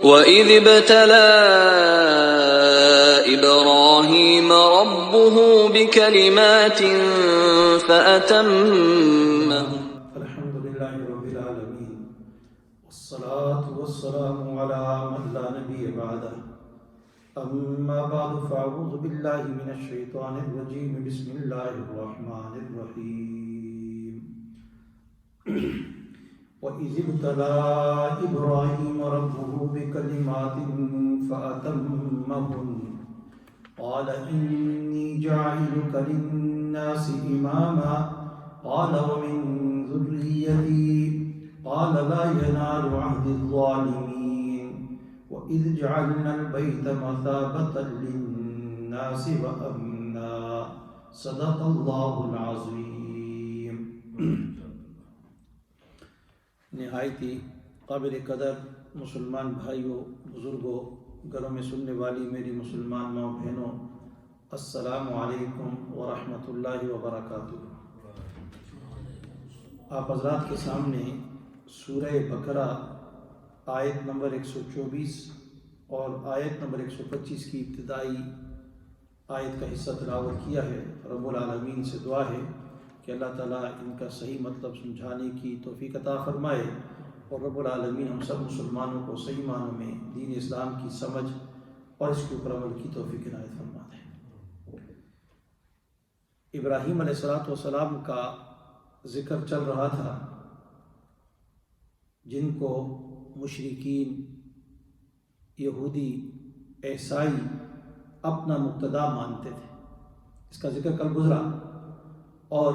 وَإِذِ ابْتَلَىٰ إِبْرَاهِيمَ رَبُّهُ بِكَلِمَاتٍ فَأَتَمَّهُنَّ. الحمد لله رب العالمين والصلاة والسلام على من لا نبي بعده أما بعد فأعوذ بالله من الشيطان الرجيم بسم الله الرحمن الرحيم وَإِذِ ابْتَلَىٰ إِبْرَاهِيمَ رَبُّهُ بِكَلِمَاتٍ فَأَتَمَّهُنَّ قَالَ إِنِّي جَاعِلُكَ لِلنَّاسِ إِمَامًا قَالَ وَمِن ذُرِّيَّتِي قَالَ لَا يَنَالُ عَهْدِي الظَّالِمِينَ وَإِذْ جَعَلْنَا الْبَيْتَ مَثَابَةً لِلنَّاسِ وَأَمْنًا صدق اللہ العظیم۔ نہایت ہی قابل قدر مسلمان بھائیوں، بزرگوں، گھروں میں سننے والی میری مسلمان ماں بہنوں، السلام علیکم ورحمۃ اللہ وبرکاتہ۔ آپ حضرات کے سامنے سورہ بقرہ آیت نمبر 124 اور آیت نمبر 125 کی ابتدائی آیت کا حصہ تلاوت کیا ہے۔ رب العالمین سے دعا ہے کہ اللہ تعالیٰ ان کا صحیح مطلب سمجھانے کی توفیق عطا فرمائے، اور رب العالمین ہم سب مسلمانوں کو صحیح معنوں میں دین اسلام کی سمجھ اور اس کے اوپر عمل کی توفیق عنایت فرما دے۔ ابراہیم علیہ السلام کا ذکر چل رہا تھا، جن کو مشرکین، یہودی، عیسائی اپنا مقتدا مانتے تھے۔ اس کا ذکر کل گزرا، اور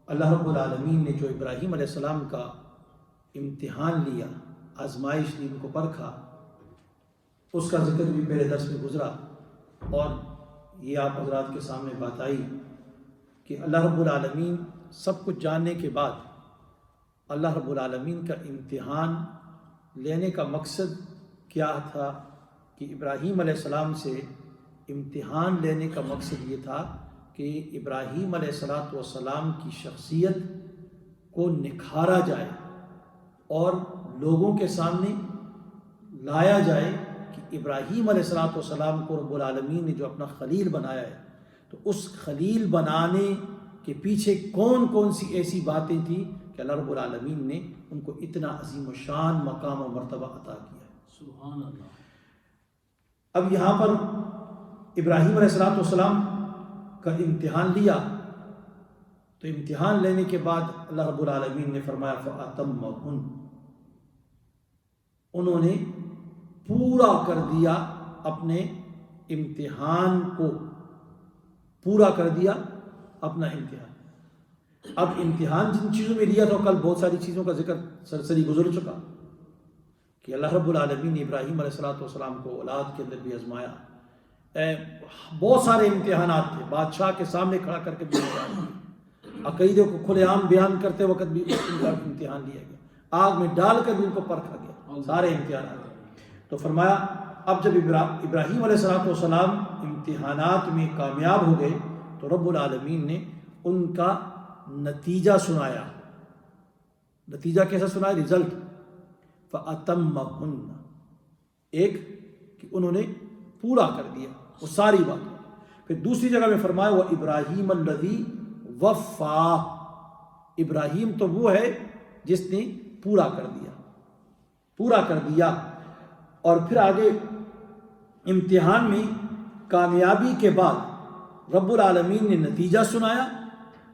اللہ رب العالمین نے جو ابراہیم علیہ السلام کا امتحان لیا، آزمائش لی، ان کو پرکھا، اس کا ذکر بھی پہلے درس میں گزرا، اور یہ آپ حضرات کے سامنے بات آئی کہ اللہ رب العالمین سب کچھ جاننے کے بعد اللہ رب العالمین کا امتحان لینے کا مقصد کیا تھا؟ کہ ابراہیم علیہ السلام سے امتحان لینے کا مقصد یہ تھا کہ ابراہیم علیہ السلام کی شخصیت کو نکھارا جائے اور لوگوں کے سامنے لایا جائے کہ ابراہیم علیہ السلام کو رب العالمین نے جو اپنا خلیل بنایا ہے، تو اس خلیل بنانے کے پیچھے کون کون سی ایسی باتیں تھیں کہ اللہ رب العالمین نے ان کو اتنا عظیم الشان مقام و مرتبہ عطا کیا۔ سبحان اللہ۔ اب یہاں پر ابراہیم علیہ السلام کا امتحان لیا، تو امتحان لینے کے بعد اللہ رب العالمین نے فرمایا فَأَتَمَّهُنَّ، انہوں نے پورا کر دیا اپنے امتحان کو، پورا کر دیا اپنا امتحان۔ اب امتحان جن چیزوں میں لیا تھا، کل بہت ساری چیزوں کا ذکر سرسری گزر چکا کہ اللہ رب العالمین نے ابراہیم علیہ السلام کو اولاد کے اندر بھی آزمایا، بہت سارے امتحانات تھے، بادشاہ کے سامنے کھڑا کر کے بھی امتحان لیا، عقیدے کو کھلے عام بیان کرتے وقت بھی ان کا امتحان لیا گیا، آگ میں ڈال کر بھی ان کو پرکھا گیا، سارے امتحانات۔ تو فرمایا اب جب ابراہیم علیہ السلام امتحانات میں کامیاب ہو گئے، تو رب العالمین نے ان کا نتیجہ سنایا۔ نتیجہ کیسا سنایا؟ رزلٹ۔ فَأَتَمَّهُنَّ، ایک کہ انہوں نے پورا کر دیا وہ ساری بات۔ پھر دوسری جگہ میں فرمایا وَإِبْرَاهِيمَ الَّذِي وَفَّى، ابراہیم تو وہ ہے جس نے پورا کر دیا، پورا کر دیا۔ اور پھر آگے امتحان میں کامیابی کے بعد رب العالمین نے نتیجہ سنایا،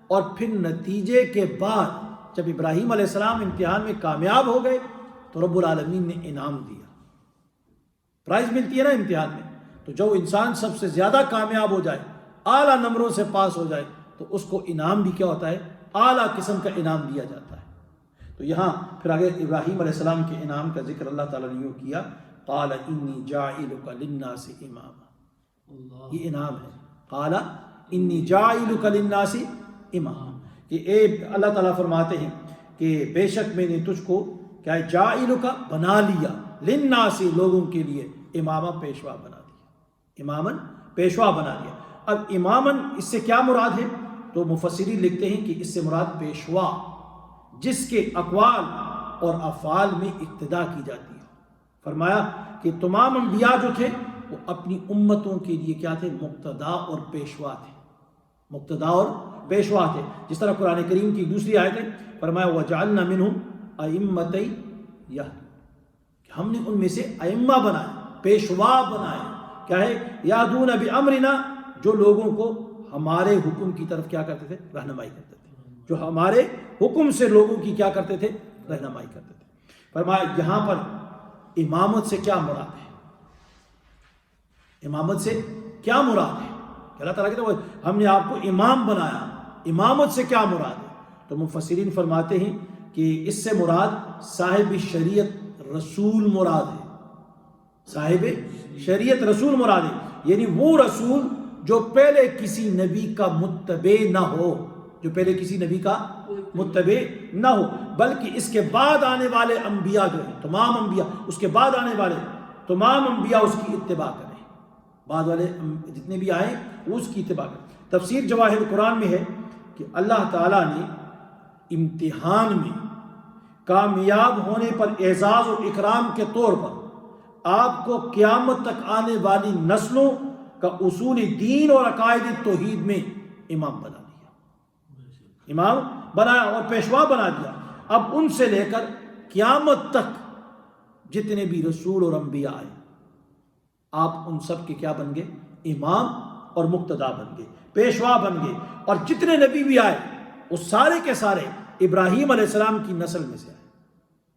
اور پھر نتیجے کے بعد جب ابراہیم علیہ السلام امتحان میں کامیاب ہو گئے تو رب العالمین نے انعام دیا۔ پرائز ملتی ہے نا امتحان میں، تو جو انسان سب سے زیادہ کامیاب ہو جائے، اعلیٰ نمبروں سے پاس ہو جائے، تو اس کو انعام بھی کیا ہوتا ہے؟ اعلیٰ قسم کا انعام دیا جاتا ہے۔ تو یہاں پھر آگے ابراہیم علیہ السلام کے انعام کا ذکر اللہ تعالیٰ نے یوں کیا، قال انی جاعلک للناس اماما، یہ انعام ہے۔ قال انی جاعلک للناس امام، کہ اے اللہ تعالیٰ فرماتے ہیں کہ بے شک میں نے تجھ کو کیا ہے؟ جاعلک، بنا لیا، للناس، لوگوں کے لیے، امامہ، پیشوا بنا دیا، امامن، پیشوا بنا دیا۔ اب امامن اس سے کیا مراد ہے؟ تو مفسرین لکھتے ہیں کہ اس سے مراد پیشوا، جس کے اقوال اور افعال میں اقتدا کی جاتی ہے، فرمایا کہ تمام انبیاء جو تھے وہ اپنی امتوں کے لیے کیا تھے؟ مقتدا اور پیشوا تھے، مقتدا اور پیشوا تھے. جس طرح قرآن کریم کی دوسری آیت ہے، فرمایا وَجَعَلْنَا مِنْهُمْ أَئِمَّةً يَهْدُونَ، کہ ہم نے ان میں سے ائمہ بنائے، پیشوا بنائے. کیا ہے؟ یادون بامرنا، جو لوگوں کو ہمارے حکم کی طرف کیا کرتے تھے؟ رہنمائی کرتے تھے. جو ہمارے حکم سے لوگوں کی کیا کرتے تھے؟ رہنمائی کرتے تھے. فرمایا یہاں پر امامت سے کیا مراد ہے؟ امامت سے کیا مراد ہے؟ کہ اللہ تعالیٰ کہتے ہیں ہم نے آپ کو امام بنایا، امامت سے کیا مراد ہے؟ تو مفسرین فرماتے ہیں کہ اس سے مراد صاحب شریعت رسول مراد ہے. صاحب شریعت رسول مراد ہے، یعنی وہ رسول جو پہلے کسی نبی کا متبع نہ ہو، جو پہلے کسی نبی کا متبع نہ ہو، بلکہ اس کے بعد آنے والے انبیاء جو ہیں، تمام انبیاء، اس کے بعد آنے والے تمام انبیاء اس کی اتباع کریں. بعد والے جتنے بھی آئے وہ اس کی اتباع کریں. تفسیر جواہر قرآن میں ہے کہ اللہ تعالیٰ نے امتحان میں کامیاب ہونے پر اعزاز و اکرام کے طور پر آپ کو قیامت تک آنے والی نسلوں کا اصول دین اور عقائد توحید میں امام بنا دیا، امام بنایا اور پیشوا بنا دیا. اب ان سے لے کر قیامت تک جتنے بھی رسول اور انبیاء آئے، آپ ان سب کے کیا بن گئے؟ امام اور مقتدا بن گئے، پیشوا بن گئے. اور جتنے نبی بھی آئے وہ سارے کے سارے ابراہیم علیہ السلام کی نسل میں سے آئے،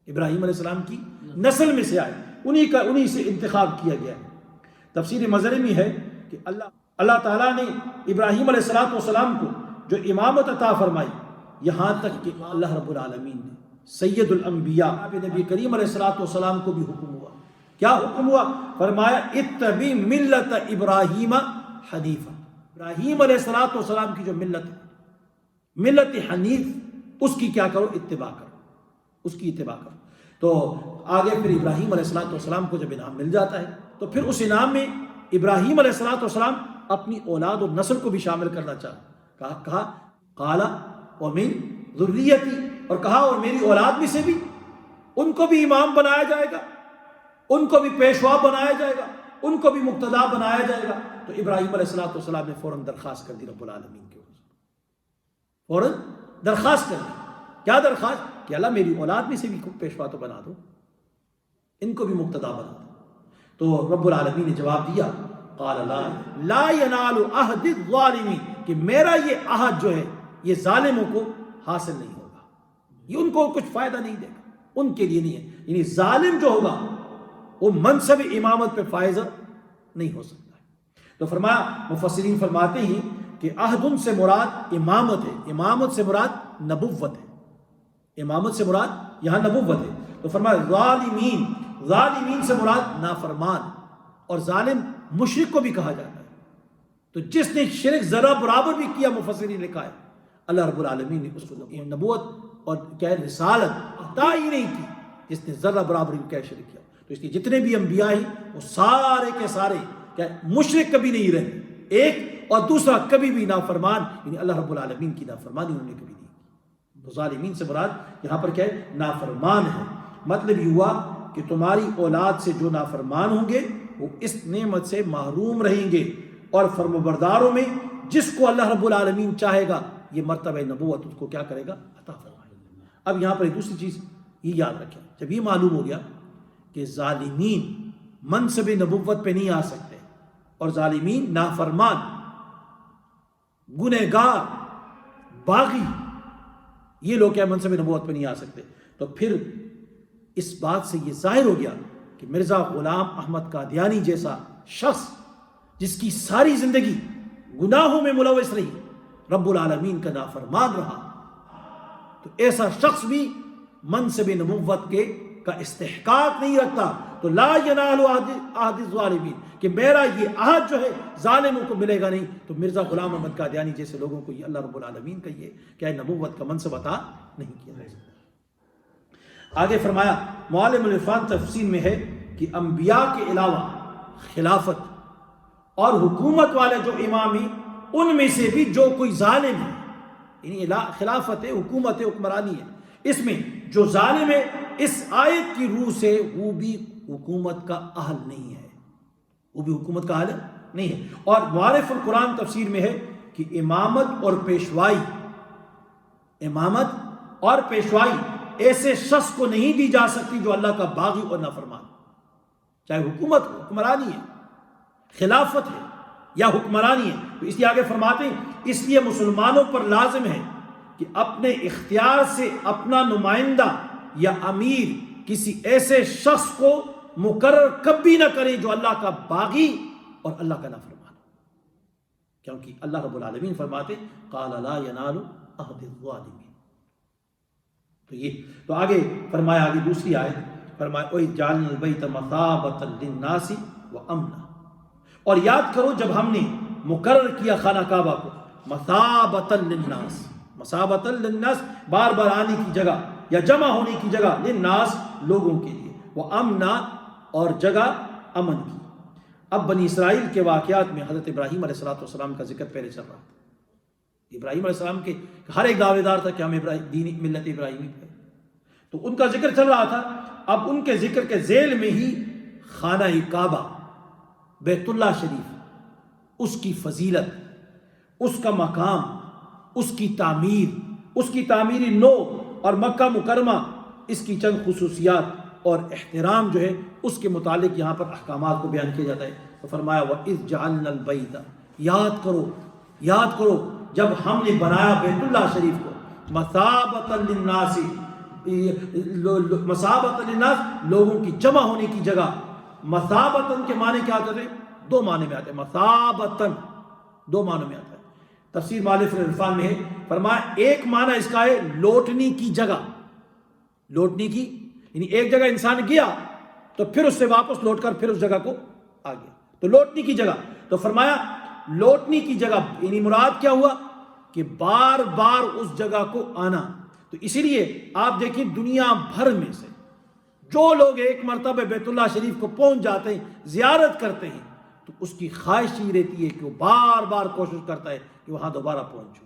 ابراہیم علیہ السلام کی نسل میں سے آئے، انہی سے انتخاب کیا گیا ہے. تفسیر مظہری میں ہے کہ اللہ تعالیٰ نے ابراہیم علیہ السلام کو جو امامت عطا فرمائی، یہاں تک کہ اللہ رب العالمین نے سید الانبیاء نبی کریم علیہ السلام کو بھی حکم ہوا. کیا حکم ہوا؟ فرمایا اتبع ملت ابراہیم حنیفہ. ابراہیم علیہ السلام کی جو ملت ہے، ملت حنیف، اس کی کیا کرو؟ اتباع کرو، اس کی اتباع کرو. تو آگے پھر ابراہیم علیہ السلام کو جب انعام مل جاتا ہے تو پھر اس انعام میں ابراہیم علیہ السلام اپنی اولاد اور نسل کو بھی شامل کرنا چاہا. کہا قال ومن ذریتی، اور کہا اور میری اولاد میں سے بھی ان کو بھی امام بنایا جائے گا، ان کو بھی پیشوا بنایا جائے گا، ان کو بھی مقتدا بنایا جائے گا. تو ابراہیم علیہ السلام نے فوراً درخواست کر دی رب العالمین کے حضور، فوراً درخواست کر دی. کیا درخواست؟ کہ اللہ میری اولاد میں سے بھی پیشوا تو بنا دو، ان کو بھی مقتدا بنا دو. تو رب العالمین نے جواب دیا قال لا ینال عہد الظالمین، کہ میرا یہ عہد جو ہے یہ ظالموں کو حاصل نہیں ہوگا، یہ ان کو کچھ فائدہ نہیں دے گا، ان کے لیے نہیں ہے. یعنی ظالم جو ہوگا وہ منصب امامت پہ فائز نہیں ہو سکتا. تو فرمایا مفسرین فرماتے ہیں کہ عہد سے مراد امامت ہے، امامت سے مراد نبوت ہے، امامت سے مراد یہاں نبوت ہے. تو فرمایا ظالمین، ظالمین سے مراد نافرمان، اور ظالم مشرک کو بھی کہا جاتا ہے. تو جس نے شرک ذرہ برابر بھی کیا، مفسرین نے کہا ہے اللہ رب العالمین نے اس کو نبوت اور کیا رسالت عطا ہی نہیں کی جس نے ذرہ برابر بھی کیا شرک کیا. تو اس لیے جتنے بھی انبیاء ہیں وہ سارے کے سارے کیا مشرک کبھی نہیں رہے، ایک، اور دوسرا کبھی بھی نافرمان، یعنی اللہ رب العالمین کی نافرمانی انہوں نے کبھی نہیں کی. تو ظالمین سے مراد یہاں پر کیا ہے؟ نافرمان ہے. مطلب یہ ہوا کہ تمہاری اولاد سے جو نافرمان ہوں گے وہ اس نعمت سے محروم رہیں گے، اور فرمانبرداروں میں جس کو اللہ رب العالمین چاہے گا یہ مرتبہ نبوت اس کو کیا کرے گا؟ عطا فرمائے گا. اب یہاں پر ایک دوسری چیز یہ یاد رکھیں، جب یہ معلوم ہو گیا کہ ظالمین منصب نبوت پہ نہیں آ سکتے، اور ظالمین نافرمان، گنہگار، باغی، یہ لوگ کیا منصب نبوت پہ نہیں آ سکتے، تو پھر اس بات سے یہ ظاہر ہو گیا کہ مرزا غلام احمد قادیانی جیسا شخص جس کی ساری زندگی گناہوں میں ملوث رہی، رب العالمین کا نافرمان رہا، تو ایسا شخص بھی منصب نبوت کا استحقاق نہیں رکھتا. تو لا ینال عہد الظالمین، کہ میرا یہ عہد جو ہے ظالموں کو ملے گا نہیں. تو مرزا غلام احمد قادیانی جیسے لوگوں کو یہ اللہ رب العالمین کا یہ کیا نبوت کا منصب عطا نہیں کیا جا سکتا. آگے فرمایا معالم العرفان تفسیر میں ہے کہ انبیاء کے علاوہ خلافت اور حکومت والے جو امام ہیں ان میں سے بھی جو کوئی ظالم ہے، یعنی خلافت ہے، حکومت ہے، حکمرانی ہے، اس میں جو ظالم ہے اس آیت کی روح سے وہ بھی حکومت کا اہل نہیں ہے، وہ بھی حکومت کا اہل نہیں ہے۔ اور معارف القرآن تفسیر میں ہے کہ امامت اور پیشوائی ایسے شخص کو نہیں دی جا سکتی جو اللہ کا باغی اور نافرمان، چاہے حکومت ہو، حکمرانی ہے، خلافت ہے یا حکمرانی ہے۔ تو اس لیے آگے فرماتے ہیں اس لیے مسلمانوں پر لازم ہے کہ اپنے اختیار سے اپنا نمائندہ یا امیر کسی ایسے شخص کو مقرر کبھی نہ کرے جو اللہ کا باغی اور اللہ کا نافرمان ہو، کیونکہ اللہ رب العالمین فرماتے قال لا ینال عہد الظالمین۔ تو آگے فرمایا، آگے دوسری آیت فرمایا وَإِذْ جَعَلْنَا الْبَيْتَ مَثَابَةً لِلنَّاسِ وَأَمْنًا، اور یاد کرو جب ہم نے مقرر کیا خانہ کعبہ کو مثابۃ للناس، مثابۃ للناس بار بار آنے کی جگہ یا جمع ہونے کی جگہ، للناس لوگوں کے لیے، وَأَمْنًا اور جگہ امن کی۔ اب بنی اسرائیل کے واقعات میں حضرت ابراہیم علیہ السلام کا ذکر پہلے چل رہا تھا۔ ابراہیم علیہ السلام کے ہر ایک دعوے دار تھا کہ ہم دین ملت ابراہیمی پہ، تو ان کا ذکر چل رہا تھا۔ اب ان کے ذکر کے ذیل میں ہی خانہ کعبہ، بیت اللہ شریف، اس کی فضیلت، اس کا مقام، اس کی تعمیری نو اور مکہ مکرمہ، اس کی چند خصوصیات اور احترام جو ہے اس کے متعلق یہاں پر احکامات کو بیان کیا جاتا ہے۔ تو فرمایا وَإِذْ جَعَلْنَا الْبَيْتَ، یاد کرو جب ہم نے بنایا بیت اللہ شریف کو مثابۃ للناس، مثابۃ للناس لوگوں کی جمع ہونے کی جگہ۔ مثابۃ کے معنی کیا آتے ہیں؟ دو معنی میں آتے ہیں، مثابۃ دو معنی میں آتا ہے۔ تفسیر مالف العرفان میں ہے، فرمایا ایک معنی اس کا ہے لوٹنے کی جگہ، لوٹنے کی یعنی ایک جگہ انسان گیا تو پھر اس سے واپس لوٹ کر پھر اس جگہ کو آ گیا، تو لوٹنے کی جگہ۔ تو فرمایا لوٹنے کی جگہ یعنی مراد کیا ہوا کہ بار بار اس جگہ کو آنا۔ تو اسی لیے آپ دیکھیں دنیا بھر میں سے جو لوگ ایک مرتبہ بیت اللہ شریف کو پہنچ جاتے ہیں، زیارت کرتے ہیں، تو اس کی خواہش ہی رہتی ہے کہ وہ بار بار کوشش کرتا ہے کہ وہاں دوبارہ پہنچوں۔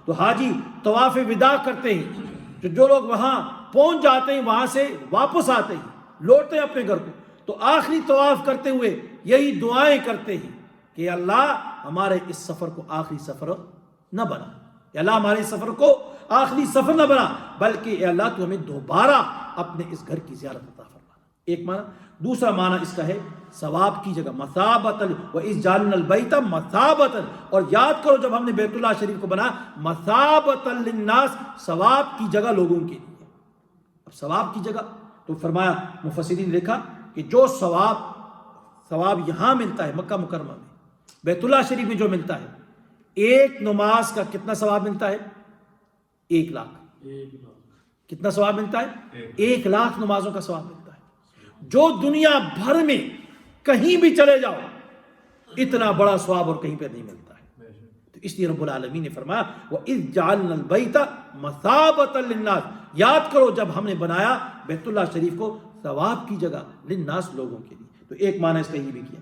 تو حاجی طواف وداع کرتے ہیں، جو لوگ وہاں پہنچ جاتے ہیں وہاں سے واپس آتے ہیں، لوٹتے ہیں اپنے گھر کو، تو آخری طواف کرتے ہوئے یہی دعائیں کرتے ہیں کہ اللہ ہمارے اس سفر کو آخری سفر نہ بنا، یا اللہ ہمارے اس سفر کو آخری سفر نہ بنا، بلکہ اے اللہ تو ہمیں دوبارہ اپنے اس گھر کی زیارت عطا فرمانا۔ ایک معنی۔ دوسرا معنی اس کا ہے ثواب کی جگہ، مثابۃ وَإِذْ جَعَلْنَا الْبَيْتَ مَثَابَةً، اور یاد کرو جب ہم نے بیت اللہ شریف کو بنایا مثابۃ للناس، ثواب کی جگہ لوگوں کے لیے۔ اب ثواب کی جگہ تو فرمایا مفسرین نے لکھا کہ جو ثواب یہاں ملتا ہے مکہ مکرمہ میں، بیت اللہ شریف میں جو ملتا ہے، ایک نماز کا کتنا ثواب ملتا ہے؟ 1 لاکھ۔ کتنا ثواب ملتا ہے؟ 1 لاکھ نمازوں کا ثواب ملتا ہے، جو دنیا بھر میں کہیں بھی چلے جاؤ اتنا بڑا ثواب اور کہیں پہ نہیں ملتا ہے۔ تو اس لیے رب العالمین نے فرمایا وَإِذْ جَعَلْنَا الْبَيْتَ مَثَابَةً لِلنَّاسِ، یاد کرو جب ہم نے بنایا بیت اللہ شریف کو ثواب کی جگہ، للناس لوگوں کے لیے۔ تو ایک معنی اس کا یہ بھی کیا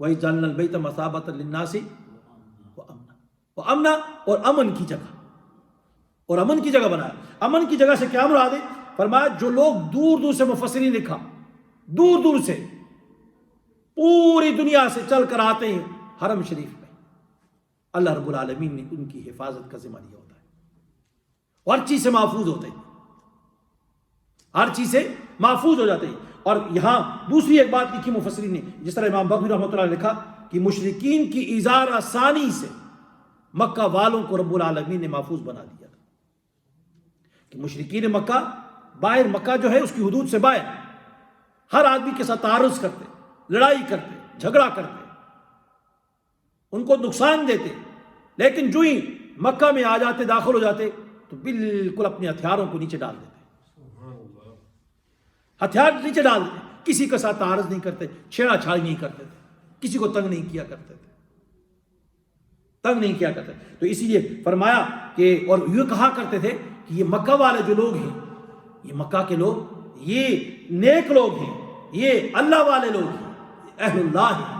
وَإِذْ جَعَلْنَا الْبَيْتَ مَثَابَةً لِلنَّاسِ وَأَمْنًا، اور امن کی جگہ، اور امن کی جگہ بنایا۔ امن کی جگہ سے کیا مراد ہے؟ فرمایا جو لوگ دور دور سے، مفسرین نے لکھا دور دور سے پوری دنیا سے چل کر آتے ہیں حرم شریف میں، اللہ رب العالمین نے ان کی حفاظت کا ذمہ لیا ہوتا ہے، ہر چیز سے محفوظ ہوتے ہیں، ہر چیز سے محفوظ ہو جاتے ہیں۔ اور یہاں دوسری ایک بات لکھی مفسرین نے، جس طرح امام بغوی رحمۃ اللہ نے لکھا کہ مشرکین کی ایذار آسانی سے مکہ والوں کو رب العالمین نے محفوظ بنا دیا تھا، کہ مشرکین مکہ باہر، مکہ جو ہے اس کی حدود سے باہر ہر آدمی کے ساتھ تعارض کرتے، لڑائی کرتے، جھگڑا کرتے، ان کو نقصان دیتے، لیکن جو ہی مکہ میں آ جاتے، داخل ہو جاتے، تو بالکل اپنے ہتھیاروں کو نیچے ڈال دیتے، ہتھیار نیچے ڈال دیتے، کسی کے ساتھ تعارض نہیں کرتے، چھیڑا چھاڑی نہیں کرتے تھے، کسی کو تنگ نہیں کیا کرتے تھے، تو اسی لیے فرمایا کہ، اور یہ کہا کرتے تھے کہ یہ مکہ والے جو لوگ ہیں، یہ مکہ کے لوگ، یہ نیک لوگ ہیں، یہ اللہ والے لوگ ہیں، اہل اللہ ہیں۔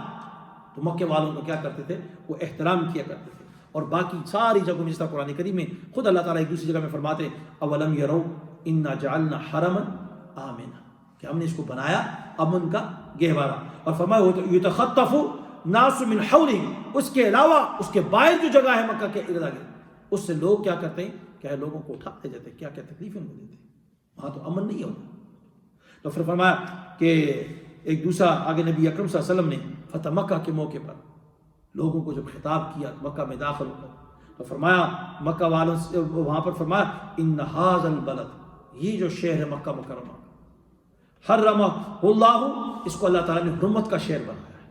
تو مکہ والوں کو کیا کرتے تھے؟ وہ احترام کیا کرتے تھے۔ اور باقی ساری جگہوں میں، جس طرح قرآن کریم میں خود اللہ تعالیٰ ایک دوسری جگہ میں فرماتے ہیں اولم یرو انا جعلنا حرما آمنا، کہ ہم نے اس کو بنایا امن کا گہوارہ. اور فرمایا یتخطف ناس من حولہم، اس کے علاوہ اس کے باہر جو جگہ ہے مکہ کے ارد گرد، اس سے لوگ کیا کرتے ہیں، کیا لوگوں کو اٹھاتے جاتے ہیں، کیا کیا تکلیفیں ان کو دیتے ہیں، وہاں تو امن نہیں ہوتا. تو پھر فرمایا کہ ایک دوسرا آگے نبی اکرم صلی اللہ علیہ وسلم نے فتح مکہ کے موقع پر لوگوں کو جب خطاب کیا مکہ میں داخل ہو تو فرمایا مکہ والوں سے وہاں پر فرمایا ان ھذا البلد، یہ جو شہر ہے مکہ مکرمہ، حرمہ اللہ، اس کو اللہ تعالیٰ نے حرمت کا شہر بنایا ہے.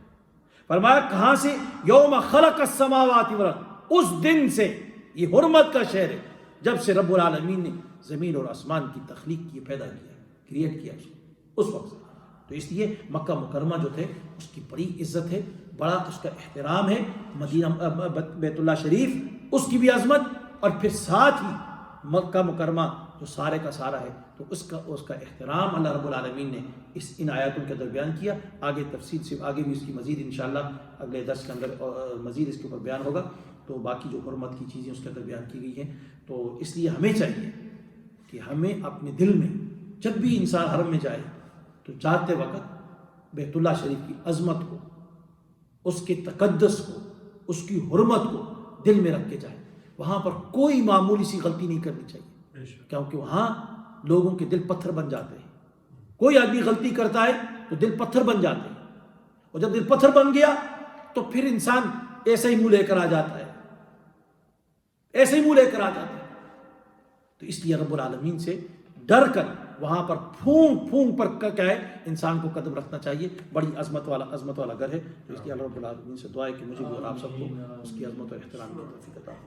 فرمایا کہاں سے، یوم خلق السماوات والارض، اس دن سے یہ حرمت کا شہر ہے جب سے رب العالمین نے زمین اور آسمان کی تخلیق کی، پیدا کیا، کریٹ کیا اس وقت سے. تو اس لیے مکہ مکرمہ جو تھے اس کی بڑی عزت ہے، بڑا اس کا احترام ہے. مدینہ بیت اللہ شریف اس کی بھی عظمت، اور پھر ساتھ ہی مکہ مکرمہ جو سارے کا سارا ہے، تو اس کا احترام اللہ رب العالمین نے ان آیاتوں کے اندر بیان کیا. آگے تفصیل سے آگے بھی اس کی مزید انشاءاللہ اگلے درس کے اندر مزید اس کے اوپر بیان ہوگا. تو باقی جو حرمت کی چیزیں اس کے اندر بیان کی گئی ہیں، تو اس لیے ہمیں چاہیے کہ ہمیں اپنے دل میں جب بھی انسان حرم میں جائے تو جاتے وقت بیت اللہ شریف کی عظمت کو، اس کے تقدس کو، اس کی حرمت کو دل میں رکھ کے جائے. وہاں پر کوئی معمولی سی غلطی نہیں کرنی چاہیے، کیونکہ وہاں لوگوں کے دل پتھر بن جاتے ہیں. کوئی آدمی غلطی کرتا ہے تو دل پتھر بن جاتے ہیں، اور جب دل پتھر بن گیا تو پھر انسان ایسے ہی منہ لے کر آ جاتا ہے، ایسے ہی منہ لے کر آ جاتا ہے. تو اس لیے رب العالمین سے ڈر کر وہاں پر پھونک پھونک پر کیا ہے انسان کو قدم رکھنا چاہیے. بڑی عظمت والا گھر ہے. تو اس لیے اللہ رب العالمین سے دعا ہے کہ مجھے بھی اور آپ سب کو اس کی عظمت اور احترام کی توفیق عطا فرمائے.